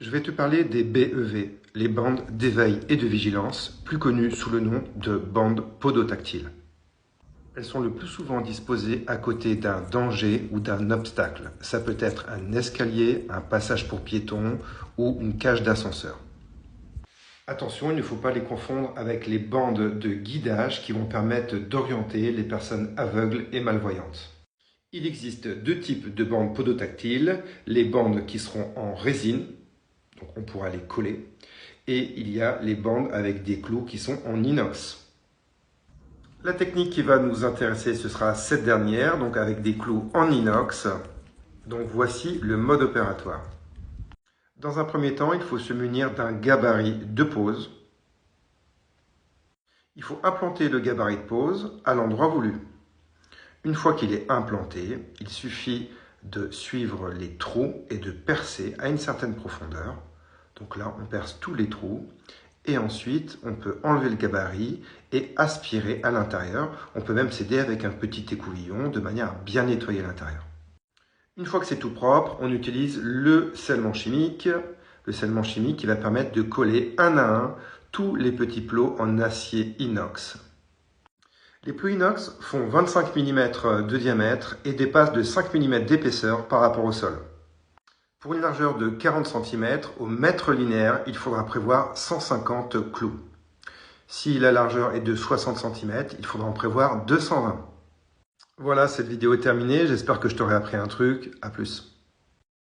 Je vais te parler des BEV, les bandes d'éveil et de vigilance, plus connues sous le nom de bandes podotactiles. Elles sont le plus souvent disposées à côté d'un danger ou d'un obstacle. Ça peut être un escalier, un passage pour piétons ou une cage d'ascenseur. Attention, il ne faut pas les confondre avec les bandes de guidage qui vont permettre d'orienter les personnes aveugles et malvoyantes. Il existe deux types de bandes podotactiles, les bandes qui seront en résine, donc on pourra les coller, et il y a les bandes avec des clous qui sont en inox. La technique qui va nous intéresser, ce sera cette dernière, donc avec des clous en inox. Donc voici le mode opératoire. Dans un premier temps, il faut se munir d'un gabarit de pose. Il faut implanter le gabarit de pose à l'endroit voulu. Une fois qu'il est implanté, il suffit de suivre les trous et de percer à une certaine profondeur. Donc là, on perce tous les trous et ensuite, on peut enlever le gabarit et aspirer à l'intérieur. On peut même s'aider avec un petit écouvillon de manière à bien nettoyer l'intérieur. Une fois que c'est tout propre, on utilise le scellement chimique. Le scellement chimique qui va permettre de coller un à un tous les petits plots en acier inox. Les plots inox font 25 mm de diamètre et dépassent de 5 mm d'épaisseur par rapport au sol. Pour une largeur de 40 cm, au mètre linéaire, il faudra prévoir 150 clous. Si la largeur est de 60 cm, il faudra en prévoir 220. Voilà, cette vidéo est terminée. J'espère que je t'aurai appris un truc. À plus.